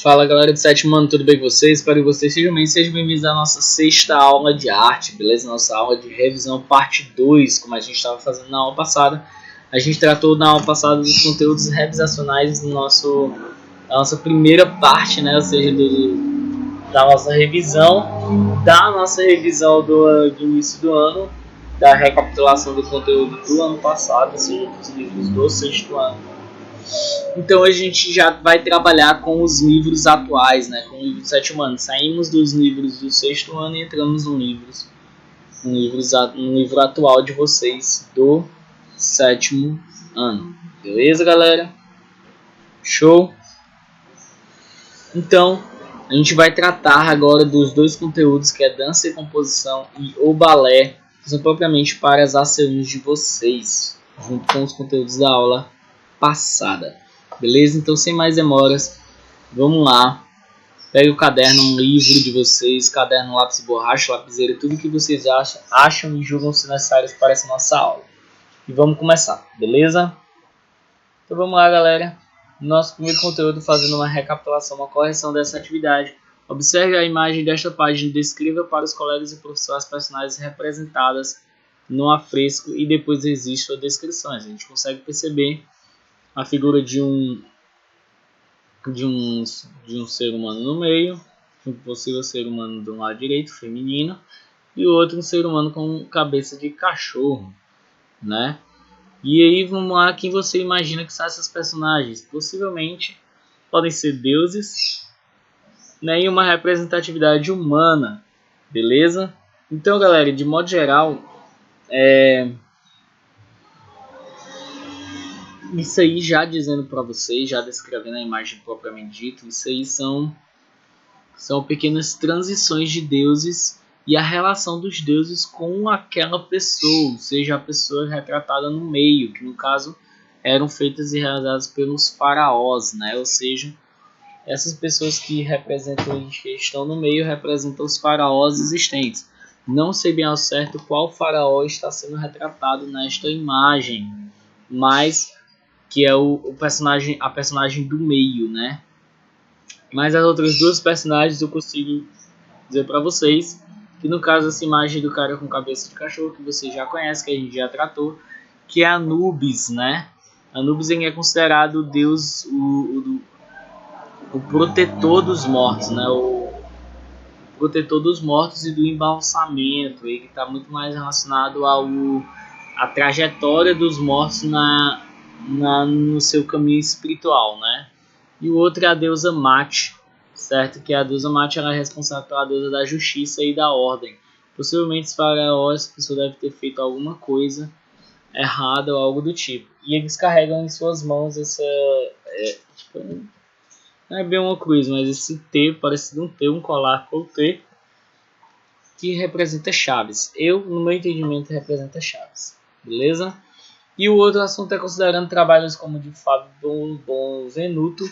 Fala galera do sétimo ano, tudo bem com vocês? Espero que vocês sejam bem. Sejam bem-vindos à nossa sexta aula de arte, beleza? Nossa aula de revisão parte 2, como a gente estava fazendo na aula passada. A gente tratou na aula passada dos conteúdos revisacionais da nossa primeira parte, né? Ou seja, da nossa revisão do início do ano, da recapitulação do conteúdo do ano passado, ou seja, dos livros do sexto ano. Então a gente já vai trabalhar com os livros atuais, né? Com o livro do sétimo ano. Saímos dos livros do sexto ano e entramos no livro atual de vocês do sétimo ano. Beleza, galera? Show? Então, a gente vai tratar agora dos dois conteúdos, que é dança e composição e o balé, que são propriamente para as A1 de vocês, junto com os conteúdos da aula passada. Beleza? Então, sem mais demoras, vamos lá. Pegue o caderno, um livro de vocês, caderno, lápis, borracha, lapiseira, tudo que vocês acham e julgam-se necessários para essa nossa aula. E vamos começar, beleza? Então vamos lá, galera. Nosso primeiro conteúdo, fazendo uma recapitulação, uma correção dessa atividade. Observe a imagem desta página e descreva para os colegas e professores as personagens representadas no afresco e depois existe suas descrições. A gente consegue perceber a figura de um ser humano no meio, um possível ser humano do lado direito, feminino, e o outro um ser humano com cabeça de cachorro, né? E aí vamos lá, quem você imagina que são essas personagens? Possivelmente podem ser deuses, né? E uma representatividade humana, beleza? Então, galera, de modo geral, isso aí já dizendo para vocês, já descrevendo a imagem propriamente dito, isso aí são pequenas transições de deuses e a relação dos deuses com aquela pessoa, seja a pessoa retratada no meio, que no caso eram feitas e realizadas pelos faraós, né? Ou seja, essas pessoas que representam, que estão no meio, representam os faraós existentes. Não sei bem ao certo qual faraó está sendo retratado nesta imagem, mas que é a personagem do meio, né? Mas as outras duas personagens eu consigo dizer para vocês que no caso essa imagem do cara com cabeça de cachorro, que você já conhece, que a gente já tratou, que é Anubis, né? Anubis é considerado o deus, o protetor dos mortos, né? O protetor dos mortos e do embalsamento. Ele está muito mais relacionado à trajetória dos mortos no seu caminho espiritual, né? E o outro é a deusa Mate, certo? Que a deusa Mate ela é responsável pela deusa da justiça e da ordem. Possivelmente os faraós, a pessoa deve ter feito alguma coisa errada ou algo do tipo. E eles carregam em suas mãos essa... não é bem uma cruz, mas esse T, parecido um T, um colar com o T, que representa chaves. No meu entendimento, representa chaves. Beleza? E o outro assunto é considerando trabalhos como de Fábio Benvenuto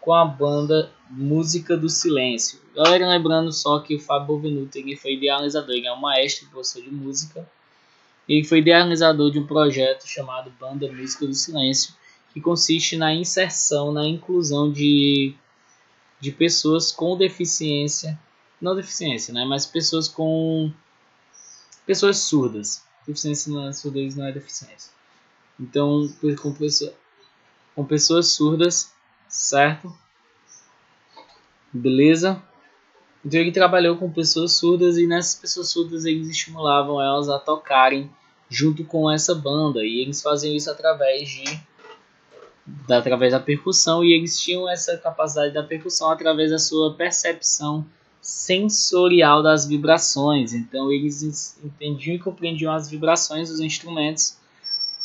com a banda Música do Silêncio. Galera, lembrando só que o Fábio Benvenuto ele foi idealizador, ele é um maestro e professor de música. Ele foi idealizador de um projeto chamado Banda Música do Silêncio, que consiste na inserção, na inclusão de pessoas com deficiência, não deficiência, né, mas pessoas surdas. Deficiência não é surdez, não é deficiência. Então, com pessoas surdas, certo? Beleza? Então ele trabalhou com pessoas surdas e nessas pessoas surdas eles estimulavam elas a tocarem junto com essa banda. E eles faziam isso através da percussão, e eles tinham essa capacidade da percussão através da sua percepção sensorial das vibrações. Então eles entendiam e compreendiam as vibrações dos instrumentos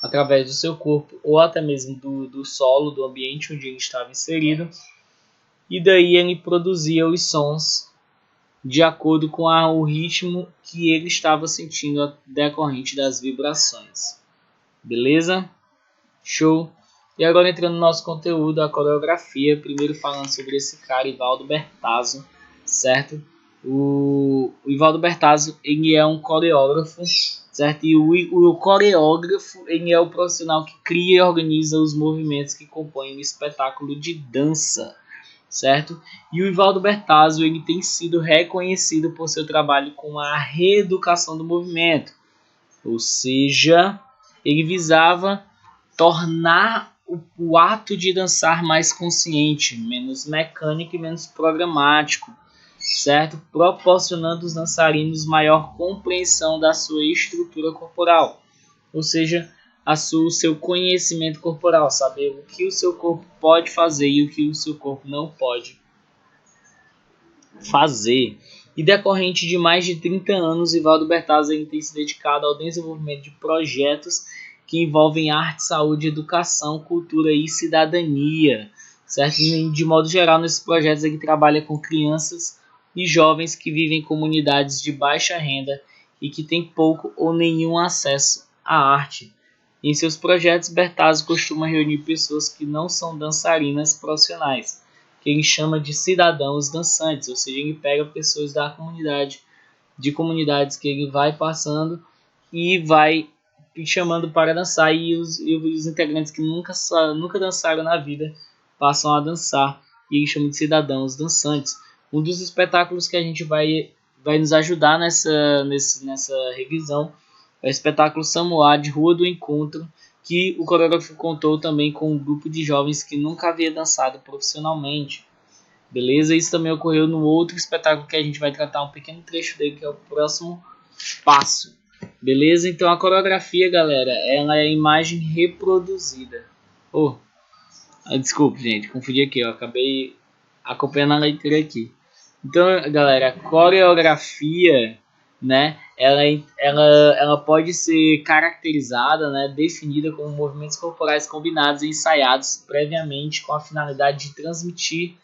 através do seu corpo ou até mesmo do solo, do ambiente onde ele estava inserido, e daí ele produzia os sons de acordo com o ritmo que ele estava sentindo decorrente das vibrações. Beleza? Show! E agora entrando no nosso conteúdo, a coreografia, primeiro falando sobre esse cara, Ivaldo Bertazzo, certo? O Ivaldo Bertazzo, ele é um coreógrafo, certo? E o coreógrafo, ele é o profissional que cria e organiza os movimentos que compõem o espetáculo de dança, certo? E o Ivaldo Bertazzo ele tem sido reconhecido por seu trabalho com a reeducação do movimento, ou seja, ele visava tornar o ato de dançar mais consciente, menos mecânico e menos programático, certo? Proporcionando aos dançarinos maior compreensão da sua estrutura corporal, ou seja, o seu conhecimento corporal, saber o que o seu corpo pode fazer e o que o seu corpo não pode fazer. E decorrente de mais de 30 anos, Ivaldo Bertazzo tem se dedicado ao desenvolvimento de projetos que envolvem arte, saúde, educação, cultura e cidadania, certo? De modo geral, nesses projetos ele trabalha com crianças e jovens que vivem em comunidades de baixa renda e que têm pouco ou nenhum acesso à arte. Em seus projetos, Bertazzo costuma reunir pessoas que não são dançarinas profissionais, que ele chama de cidadãos dançantes, ou seja, ele pega pessoas da comunidade, de comunidades que ele vai passando e vai chamando para dançar, e os integrantes que nunca dançaram na vida passam a dançar, e ele chama de cidadãos dançantes. Um dos espetáculos que a gente vai nos ajudar nessa revisão é o espetáculo Samoá de Rua do Encontro, que o coreógrafo contou também com um grupo de jovens que nunca havia dançado profissionalmente. Beleza? Isso também ocorreu no outro espetáculo que a gente vai tratar um pequeno trecho dele, que é o próximo passo. Beleza? Então a coreografia, galera, ela é imagem reproduzida. Desculpa, gente, confundi aqui, eu acabei acompanhando a leitura aqui. Então, galera, a coreografia, né, ela pode ser caracterizada, né, definida como movimentos corporais combinados e ensaiados previamente com a finalidade de transmitir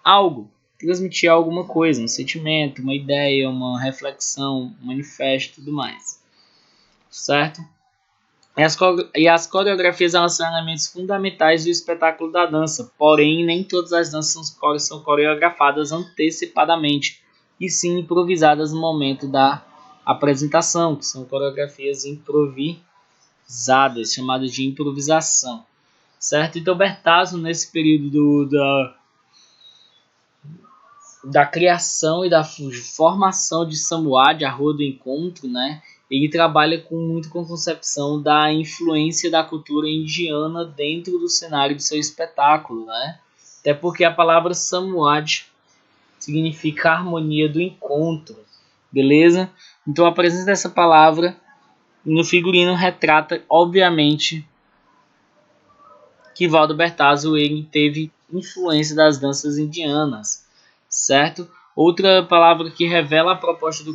alguma coisa, um sentimento, uma ideia, uma reflexão, um manifesto, tudo mais, certo? E as coreografias elas são elementos fundamentais do espetáculo da dança, porém nem todas as danças são coreografadas antecipadamente, e sim improvisadas no momento da apresentação, que são coreografias improvisadas, chamadas de improvisação, certo? Então Bertazzo, nesse período da criação e da formação de Samoá, de A Rua do Encontro, né? Ele trabalha muito com a concepção da influência da cultura indiana dentro do cenário do seu espetáculo, né? Até porque a palavra Samoad significa harmonia do encontro, beleza? Então a presença dessa palavra no figurino retrata, obviamente, que Ivaldo Bertazzo ele teve influência das danças indianas, certo? Outra palavra que revela a proposta do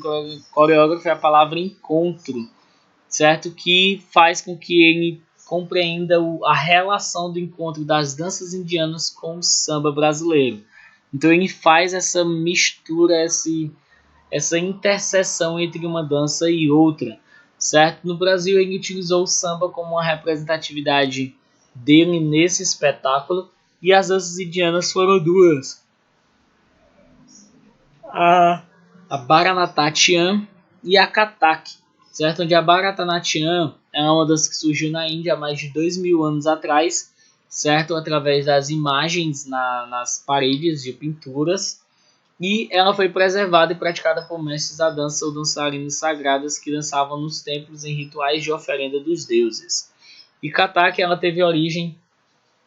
coreógrafo é a palavra encontro, certo? Que faz com que ele compreenda a relação do encontro das danças indianas com o samba brasileiro. Então ele faz essa mistura, essa interseção entre uma dança e outra, certo? No Brasil ele utilizou o samba como uma representatividade dele nesse espetáculo, e as danças indianas foram duas: a Bharatanatyam e a Kathak, certo? Onde a Bharatanatyam é uma dança que surgiu na Índia há mais de 2000 anos atrás, certo? Através das imagens nas paredes de pinturas, e ela foi preservada e praticada por mestres da dança ou dançarinos sagrados que dançavam nos templos em rituais de oferenda dos deuses. E Kathak ela teve origem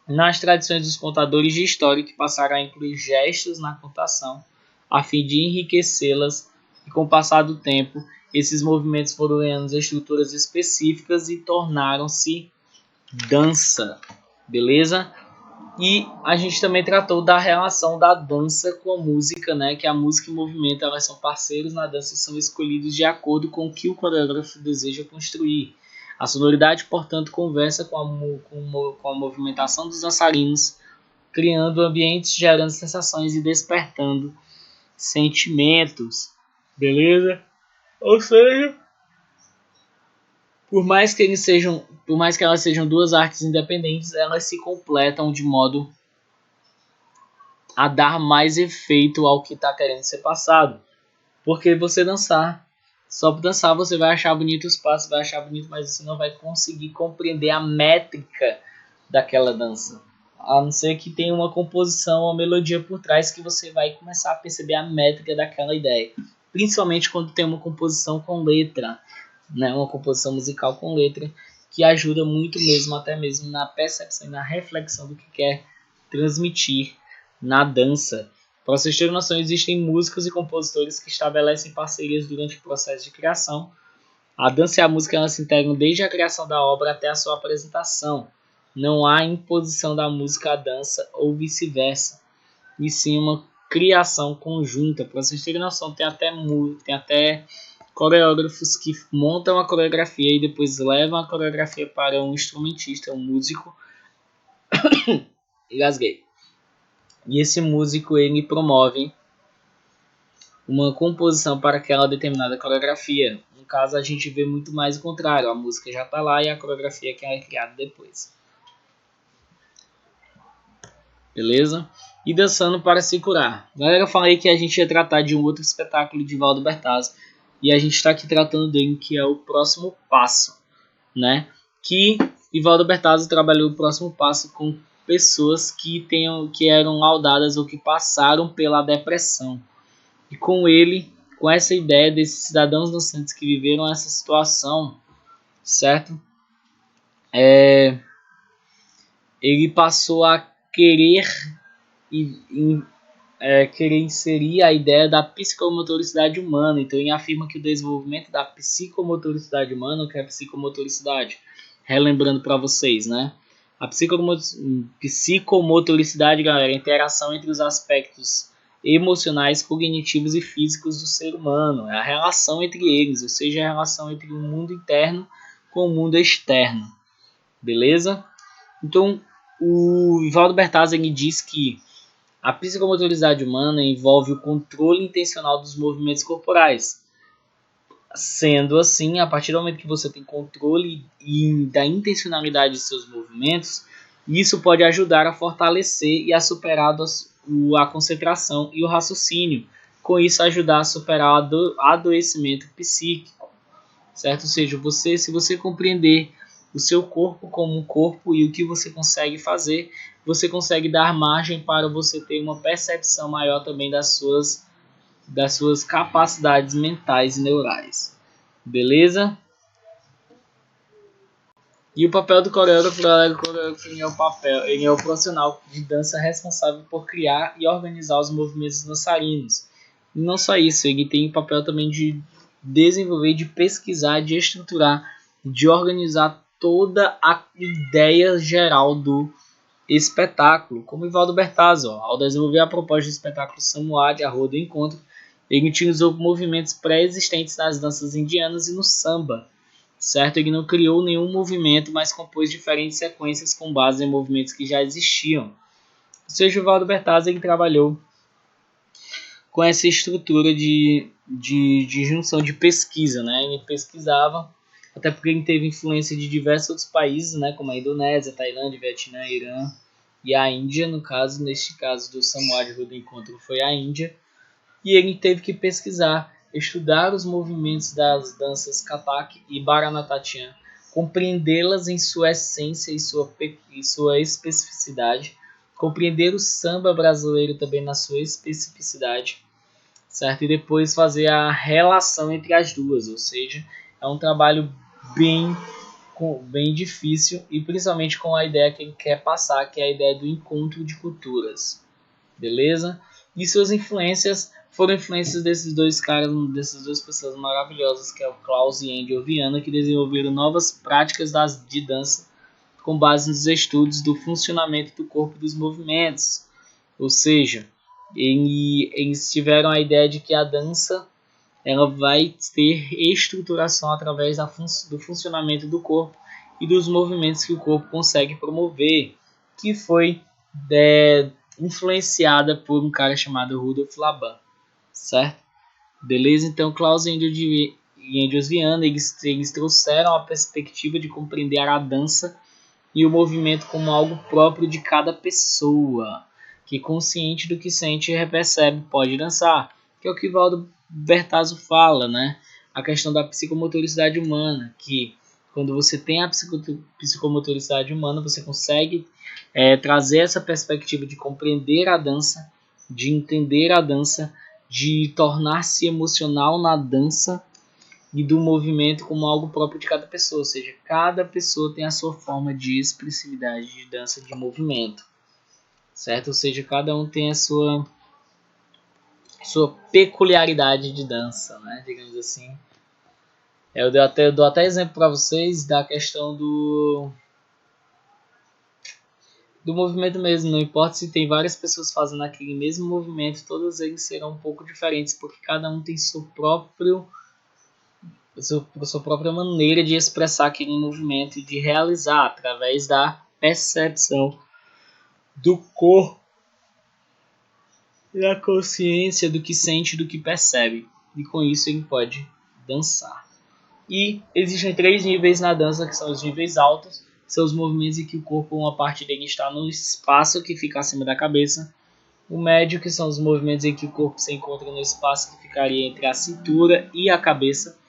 nas tradições dos contadores de história, que passaram a incluir gestos na contação a fim de enriquecê-las, e com o passar do tempo esses movimentos foram ganhando estruturas específicas e tornaram-se dança, beleza? E a gente também tratou da relação da dança com a música, né? Que a música e o movimento elas são parceiros na dança e são escolhidos de acordo com o que o coreógrafo deseja construir. A sonoridade, portanto, conversa com a movimentação dos dançarinos, criando ambientes, gerando sensações e despertando sentimentos, beleza? Ou seja, por mais que elas sejam duas artes independentes, elas se completam de modo a dar mais efeito ao que está querendo ser passado. Porque você só por dançar você vai achar bonito os passos, vai achar bonito, mas você não vai conseguir compreender a métrica daquela dança, A não ser que tenha uma composição, uma melodia por trás que você vai começar a perceber a métrica daquela ideia. Principalmente quando tem uma composição com letra, né? Uma composição musical com letra, que ajuda muito mesmo, até mesmo na percepção e na reflexão do que quer transmitir na dança. Para vocês terem noção, existem músicos e compositores que estabelecem parcerias durante o processo de criação. A dança e a música elas se integram desde a criação da obra até a sua apresentação. Não há imposição da música à dança ou vice-versa, e sim uma criação conjunta. Para vocês terem noção, tem até coreógrafos que montam a coreografia e depois levam a coreografia para um instrumentista, um músico. Gasguei. E esse músico ele promove uma composição para aquela determinada coreografia. No caso, a gente vê muito mais o contrário. A música já está lá e a coreografia que é criada depois. Beleza? E dançando para se curar. Galera, eu falei que a gente ia tratar de um outro espetáculo de Valdo Bertazzo. E a gente está aqui tratando dele, que é o Próximo Passo, né? Que Valdo Bertazzo trabalhou o Próximo Passo com pessoas que eram laudadas ou que passaram pela depressão. E com ele, com essa ideia desses cidadãos dançantes que viveram essa situação, certo? Ele passou a querer inserir a ideia da psicomotoricidade humana. Então ele afirma que o desenvolvimento da psicomotoricidade humana, o que é psicomotoricidade? Relembrando para vocês, né? A psicomotoricidade, galera, é a interação entre os aspectos emocionais, cognitivos e físicos do ser humano. É a relação entre eles, ou seja, a relação entre o mundo interno com o mundo externo. Beleza? Então, o Valdo Bertazzo ele diz que a psicomotoricidade humana envolve o controle intencional dos movimentos corporais. Sendo assim, a partir do momento que você tem controle da intencionalidade de seus movimentos, isso pode ajudar a fortalecer e a superar a concentração e o raciocínio. Com isso, ajudar a superar o adoecimento psíquico. Certo? Ou seja, se você compreender o seu corpo como um corpo e o que você consegue fazer, você consegue dar margem para você ter uma percepção maior também das suas capacidades mentais e neurais. Beleza? E o papel do coreógrafo, galera, o coreógrafo ele é o profissional de dança responsável por criar e organizar os movimentos dançarinos. E não só isso, ele tem o papel também de desenvolver, de pesquisar, de estruturar, de organizar toda a ideia geral do espetáculo, como Valdo Bertazzo. Ao desenvolver a proposta do espetáculo Samuade, a Rua do Encontro, ele utilizou movimentos pré-existentes nas danças indianas e no samba. Certo? Ele não criou nenhum movimento, mas compôs diferentes sequências com base em movimentos que já existiam. Ou seja, o Valdo Bertazzo ele trabalhou com essa estrutura de junção de pesquisa, né? Ele pesquisava, até porque ele teve influência de diversos outros países, né? Como a Indonésia, Tailândia, Vietnã, Irã e a Índia. Neste caso do Samuade do Encontro foi a Índia. E ele teve que pesquisar, estudar os movimentos das danças Kathak e Bharatanatyam, compreendê-las em sua essência e sua especificidade, compreender o samba brasileiro também na sua especificidade, certo? E depois fazer a relação entre as duas, ou seja, é um trabalho bem difícil e principalmente com a ideia que ele quer passar, que é a ideia do encontro de culturas, beleza? E suas influências foram influências desses dois caras, dessas duas pessoas maravilhosas, que é o Klaus e Angel Viana, que desenvolveram novas práticas de dança com base nos estudos do funcionamento do corpo e dos movimentos. Ou seja, eles tiveram a ideia de que a dança ela vai ter estruturação através do funcionamento do corpo e dos movimentos que o corpo consegue promover, que foi influenciada por um cara chamado Rudolf Laban. Certo? Beleza? Então, Klaus e Angels Viana, eles trouxeram a perspectiva de compreender a dança e o movimento como algo próprio de cada pessoa, que consciente do que sente e percebe pode dançar, que é o que Valdo Bertazzo fala, né? A questão da psicomotoricidade humana, que Quando você tem a psicomotoricidade humana, você consegue trazer essa perspectiva de compreender a dança, de entender a dança, de tornar-se emocional na dança e do movimento como algo próprio de cada pessoa. Ou seja, cada pessoa tem a sua forma de expressividade de dança, de movimento, certo? Ou seja, cada um tem a sua peculiaridade de dança, né? Digamos assim. Eu dou até exemplo para vocês da questão do movimento mesmo. Não importa se tem várias pessoas fazendo aquele mesmo movimento, todos eles serão um pouco diferentes, porque cada um tem sua própria maneira de expressar aquele movimento e de realizar através da percepção do corpo, da consciência, do que sente, do que percebe. E com isso ele pode dançar. E existem 3 níveis na dança, que são os níveis altos, que são os movimentos em que o corpo, uma parte dele está no espaço que fica acima da cabeça. O médio, que são os movimentos em que o corpo se encontra no espaço que ficaria entre a cintura e a cabeça.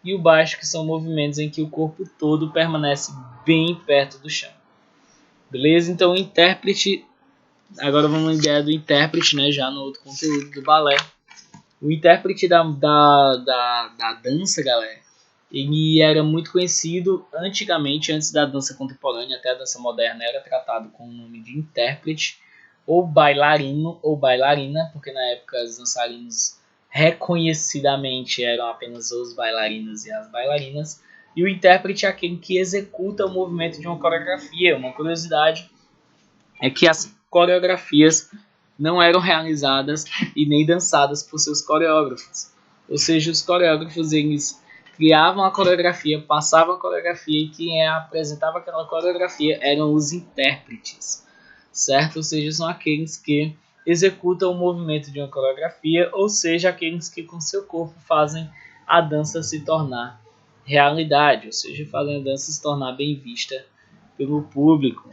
E o baixo, que são movimentos em que o corpo todo permanece bem perto do chão. Beleza? Então o intérprete, agora vamos à ideia do intérprete, né, já no outro conteúdo do balé. O intérprete da dança, galera, ele era muito conhecido antigamente, antes da dança contemporânea, até a dança moderna, era tratado com o nome de intérprete, ou bailarino, ou bailarina, porque na época os dançarinos reconhecidamente eram apenas os bailarinos e as bailarinas, e o intérprete é aquele que executa o movimento de uma coreografia. Uma curiosidade é que as coreografias não eram realizadas e nem dançadas por seus coreógrafos. Ou seja, os coreógrafos eles criavam a coreografia, passavam a coreografia e quem apresentava aquela coreografia eram os intérpretes, certo? Ou seja, são aqueles que executam o movimento de uma coreografia, ou seja, aqueles que com seu corpo fazem a dança se tornar realidade, ou seja, fazem a dança se tornar bem vista pelo público,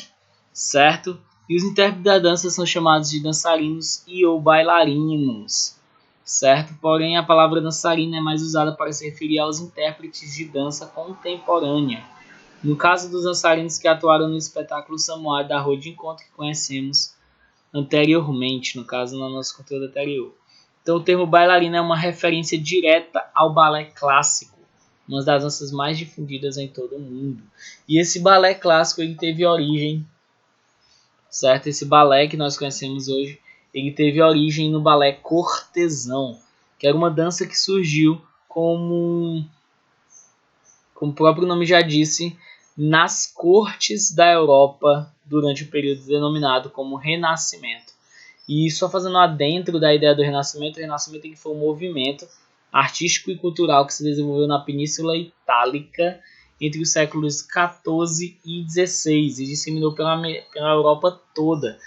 certo? E os intérpretes da dança são chamados de dançarinos e ou bailarinos, certo? Porém, a palavra dançarina é mais usada para se referir aos intérpretes de dança contemporânea. No caso dos dançarinos que atuaram no espetáculo Samuai da Rua de Encontro que conhecemos anteriormente, no caso no nosso conteúdo anterior. Então o termo bailarina é uma referência direta ao balé clássico, uma das danças mais difundidas em todo o mundo. E esse balé clássico ele teve origem, certo? Esse balé que nós conhecemos hoje, ele teve origem no balé cortesão, que era uma dança que surgiu como o próprio nome já disse, nas cortes da Europa durante o período denominado como Renascimento. E só fazendo adentro da ideia do Renascimento, o Renascimento foi um movimento artístico e cultural que se desenvolveu na Península Itálica entre os séculos XIV e XVI e disseminou pela Europa toda.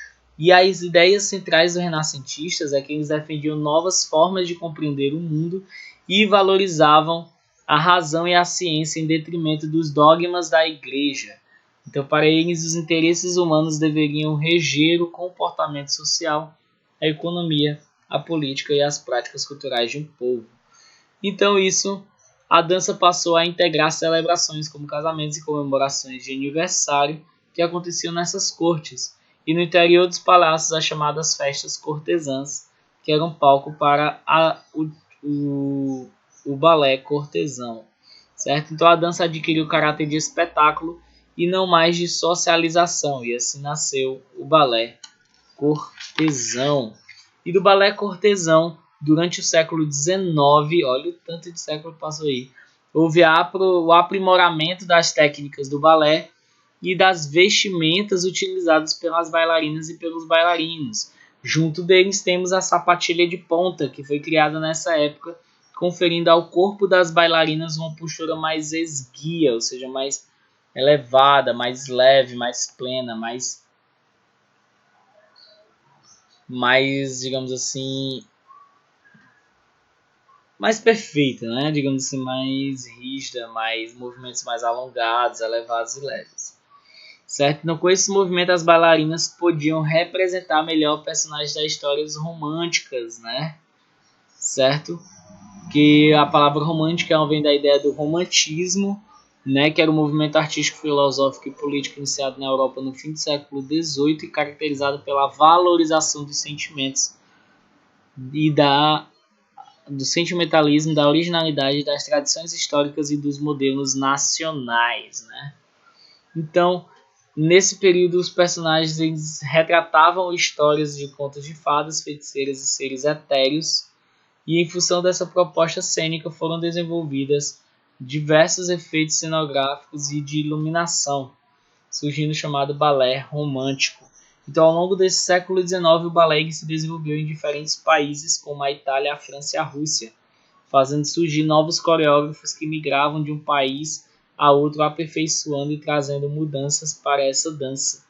E as ideias centrais dos renascentistas é que eles defendiam novas formas de compreender o mundo e valorizavam a razão e a ciência em detrimento dos dogmas da igreja. Então, para eles, os interesses humanos deveriam reger o comportamento social, a economia, a política e as práticas culturais de um povo. Então, a dança passou a integrar celebrações como casamentos e comemorações de aniversário que aconteciam nessas cortes, e no interior dos palácios as chamadas festas cortesãs, que eram palco para o balé cortesão, certo? Então a dança adquiriu o caráter de espetáculo e não mais de socialização, e assim nasceu o balé cortesão. E do balé cortesão, durante o século XIX, olha o tanto de século que passou aí, houve o aprimoramento das técnicas do balé e das vestimentas utilizadas pelas bailarinas e pelos bailarinos. Junto deles temos a sapatilha de ponta, que foi criada nessa época, conferindo ao corpo das bailarinas uma postura mais esguia, ou seja, mais elevada, mais leve, mais plena, mais, digamos assim, mais perfeita, né? Digamos assim, mais rígida, mais movimentos mais alongados, elevados e leves. Certo? Então, com esse movimento, as bailarinas podiam representar melhor personagens das histórias românticas, né? Certo? Que a palavra romântica vem da ideia do romantismo, né, que era um movimento artístico, filosófico e político iniciado na Europa no fim do século XVIII e caracterizado pela valorização dos sentimentos e do sentimentalismo, da originalidade, das tradições históricas e dos modelos nacionais, né? Então, nesse período, os personagens eles retratavam histórias de contos de fadas, feiticeiras e seres etéreos, e em função dessa proposta cênica foram desenvolvidas diversos efeitos cenográficos e de iluminação, surgindo o chamado balé romântico. Então, ao longo desse século XIX, o balé se desenvolveu em diferentes países, como a Itália, a França e a Rússia, fazendo surgir novos coreógrafos que migravam de um país a outro, aperfeiçoando e trazendo mudanças para essa dança.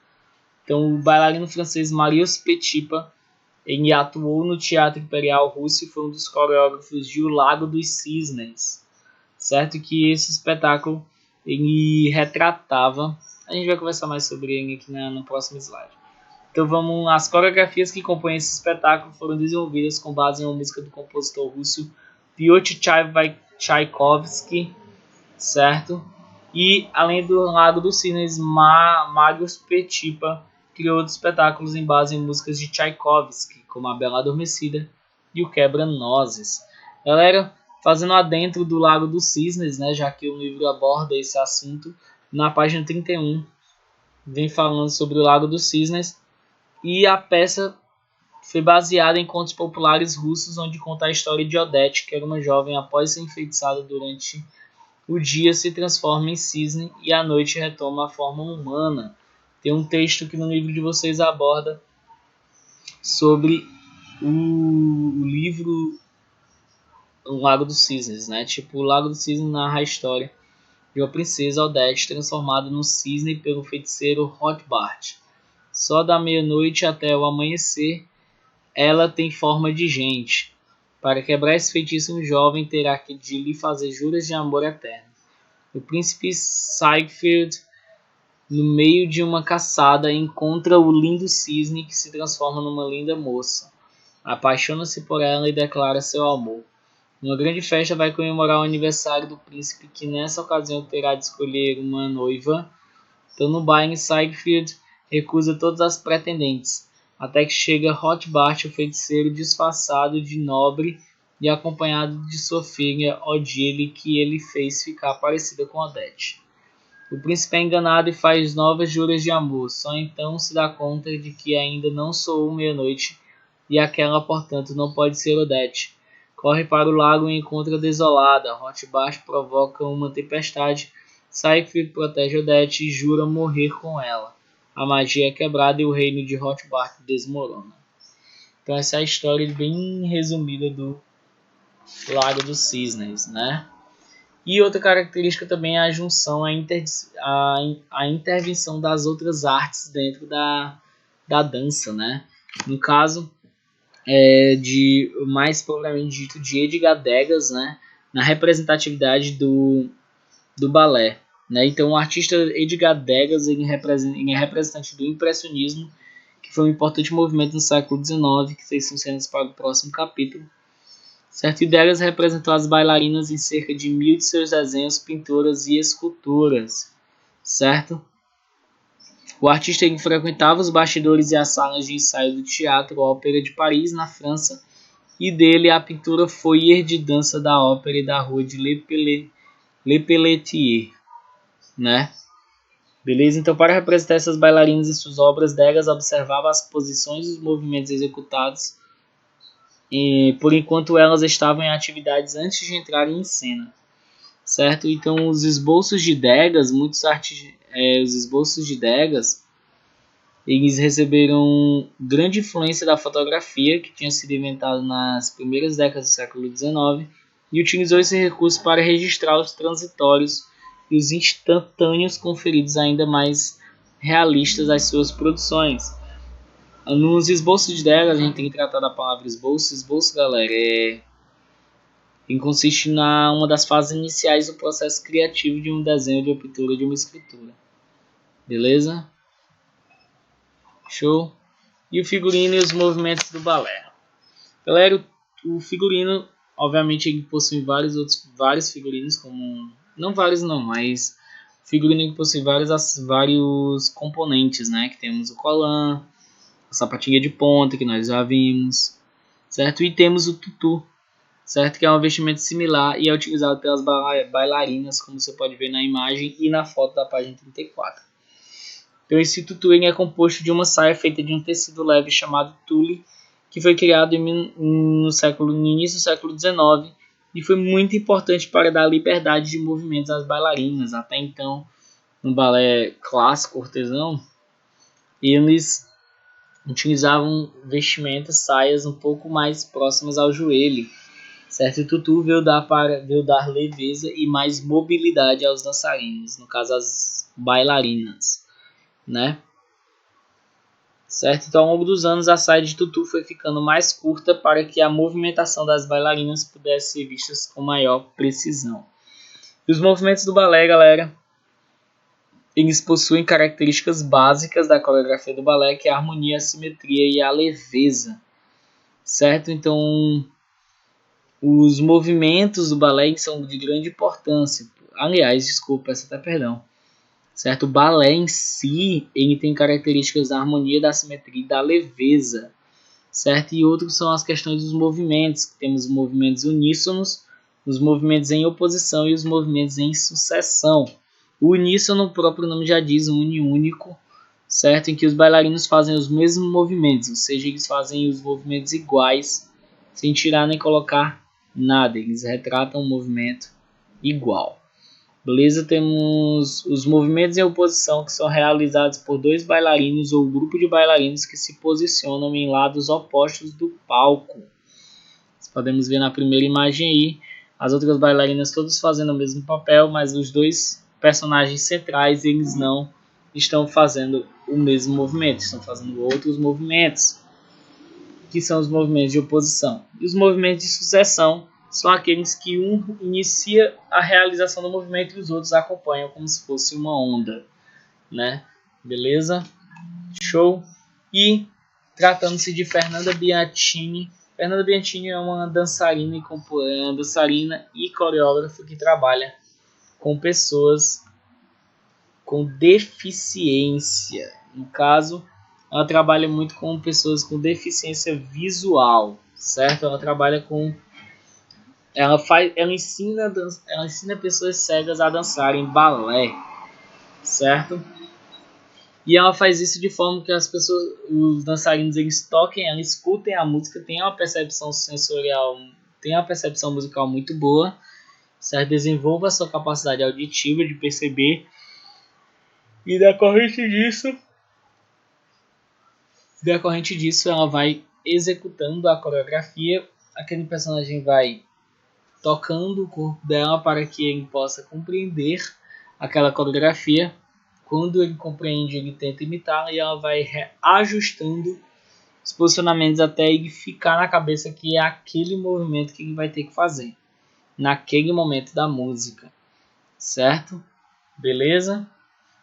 Então, o bailarino francês Marius Petipa ele atuou no Teatro Imperial Russo e foi um dos coreógrafos de O Lago dos Cisnes, certo? Que esse espetáculo ele retratava. A gente vai conversar mais sobre ele aqui no próximo slide. Então vamos, as coreografias que compõem esse espetáculo foram desenvolvidas com base em uma música do compositor russo Pyotr Tchaikovsky, certo? E além do Lago dos Cisnes, Marius Petipa criou outros espetáculos em base em músicas de Tchaikovsky, como A Bela Adormecida e O Quebra-Nozes. Galera, fazendo adentro do Lago dos Cisnes, né, já que o livro aborda esse assunto, na página 31 vem falando sobre o Lago dos Cisnes, e a peça foi baseada em contos populares russos, onde conta a história de Odete, que era uma jovem após ser enfeitiçada durante o dia se transforma em cisne e à noite retoma a forma humana. Tem um texto que no livro de vocês aborda sobre o livro O Lago dos Cisnes, né? Tipo, o Lago dos Cisnes narra a história de uma princesa Odete transformada num cisne pelo feiticeiro Hotbart. Só da meia-noite até o amanhecer, ela tem forma de gente. Para quebrar esse feitiço, um jovem terá que lhe fazer juras de amor eterno. O príncipe Siegfried, no meio de uma caçada, encontra o lindo cisne que se transforma numa linda moça. Apaixona-se por ela e declara seu amor. Uma grande festa vai comemorar o aniversário do príncipe, que nessa ocasião terá de escolher uma noiva. Então no baile, Siegfried recusa todas as pretendentes, até que chega Hotbart, o feiticeiro disfarçado de nobre e acompanhado de sua filha Odile, que ele fez ficar parecida com Odete. O príncipe é enganado e faz novas juras de amor, só então se dá conta de que ainda não soou meia-noite e aquela, portanto, não pode ser Odete. Corre para o lago e encontra desolada. Hotbart provoca uma tempestade. Siegfried protege Odete e jura morrer com ela. A magia é quebrada e o reino de Hotbart desmorona. Então essa é a história bem resumida do Lago dos Cisnes, né? E outra característica também é a junção, a intervenção das outras artes dentro da dança, né? No caso, de mais propriamente dito de Edgar Degas, né, na representatividade do balé, né? Então o artista Edgar Degas ele é representante do impressionismo, que foi um importante movimento no século XIX, que vocês são cenas para o próximo capítulo, certo? E Degas representou as bailarinas em cerca de 1000 de seus desenhos, pinturas e esculturas, certo? O artista frequentava os bastidores e as salas de ensaio do Teatro Ópera de Paris, na França, e dele a pintura Foyer de dança da ópera e da rua de Le Pelletier, né? Beleza? Então, para representar essas bailarinas em suas obras, Degas observava as posições e os movimentos executados por enquanto elas estavam em atividades antes de entrarem em cena, certo? Então, os esboços de Degas, os esboços de Degas, eles receberam grande influência da fotografia, que tinha sido inventada nas primeiras décadas do século XIX, e utilizou esse recurso para registrar os transitórios e os instantâneos conferidos ainda mais realistas às suas produções. Nos esboços de Degas, a gente tem que tratar da palavra esboço. Esboço, galera, consiste na uma das fases iniciais do processo criativo de um desenho, de uma pintura, de uma escritura. Beleza? Show? E o figurino e os movimentos do balé. Galera, o figurino, obviamente, ele possui vários figurinos, como não vários não, mas figurino que possui vários componentes, né? Que temos o colã, a sapatilha de ponta, que nós já vimos, certo? E temos o tutu, certo? Que é um vestimento similar e é utilizado pelas bailarinas, como você pode ver na imagem e na foto da página 34. Então esse tutu é composto de uma saia feita de um tecido leve chamado tule, que foi criado no início do século XIX e foi muito importante para dar liberdade de movimentos às bailarinas. Até então, no balé clássico artesão, eles utilizavam vestimentas, saias um pouco mais próximas ao joelho, certo? O tutu veio dar leveza e mais mobilidade aos dançarinos, no caso as bailarinas, né? Certo? Então, ao longo dos anos, a saia de tutu foi ficando mais curta para que a movimentação das bailarinas pudesse ser vista com maior precisão. E os movimentos do balé, galera, eles possuem características básicas da coreografia do balé, que é a harmonia, a simetria e a leveza, certo? Então, os movimentos do balé são de grande importância. Aliás, desculpa, peço até perdão. Certo? O balé em si, ele tem características da harmonia, da simetria e da leveza, certo? E outros são as questões dos movimentos, que temos os movimentos uníssonos, os movimentos em oposição e os movimentos em sucessão. O uníssono, o próprio nome já diz, um único, certo? Em que os bailarinos fazem os mesmos movimentos, ou seja, eles fazem os movimentos iguais, sem tirar nem colocar nada, eles retratam um movimento igual. Beleza? Temos os movimentos em oposição, que são realizados por dois bailarinos ou grupo de bailarinos que se posicionam em lados opostos do palco. Podemos ver na primeira imagem aí, as outras bailarinas todas fazendo o mesmo papel, mas os dois personagens centrais, eles não estão fazendo o mesmo movimento, estão fazendo outros movimentos, que são os movimentos de oposição. E os movimentos de sucessão são aqueles que um inicia a realização do movimento e os outros acompanham como se fosse uma onda, né? Beleza? Show? E tratando-se de Fernanda Bianchini. Fernanda Bianchini é uma dançarina e coreógrafa que trabalha com pessoas com deficiência. No caso, ela trabalha muito com pessoas com deficiência visual, certo? Ela ensina pessoas cegas a dançarem balé, certo? E ela faz isso de forma que os dançarinos, eles toquem, eles escutem a música, tenham uma percepção sensorial, tenham uma percepção musical muito boa, certo? Desenvolva a sua capacidade auditiva de perceber, e decorrente disso, ela vai executando a coreografia, aquele personagem vai tocando o corpo dela para que ele possa compreender aquela coreografia. Quando ele compreende, ele tenta imitar e ela vai ajustando os posicionamentos até ele ficar na cabeça que é aquele movimento que ele vai ter que fazer naquele momento da música, certo? Beleza?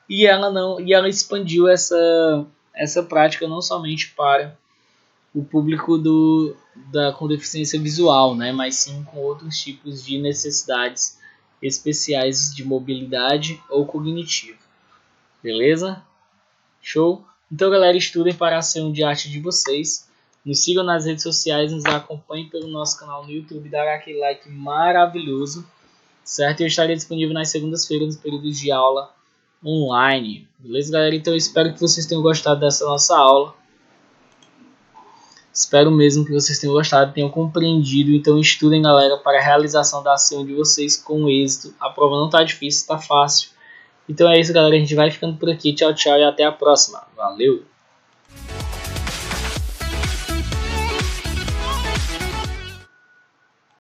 E ela expandiu essa prática não somente para o público com deficiência visual, né, mas sim com outros tipos de necessidades especiais de mobilidade ou cognitivo. Beleza? Show? Então, galera, estudem para a ação de arte de vocês. Nos sigam nas redes sociais, nos acompanhem pelo nosso canal no YouTube, dará aquele like maravilhoso, certo? Eu estarei disponível nas segundas-feiras nos períodos de aula online. Beleza, galera? Então, eu espero que vocês tenham gostado dessa nossa aula. Espero mesmo que vocês tenham gostado, tenham compreendido. Então estudem, galera, para a realização da ação de vocês com êxito. A prova não está difícil, está fácil. Então é isso, galera. A gente vai ficando por aqui. Tchau, tchau e até a próxima. Valeu!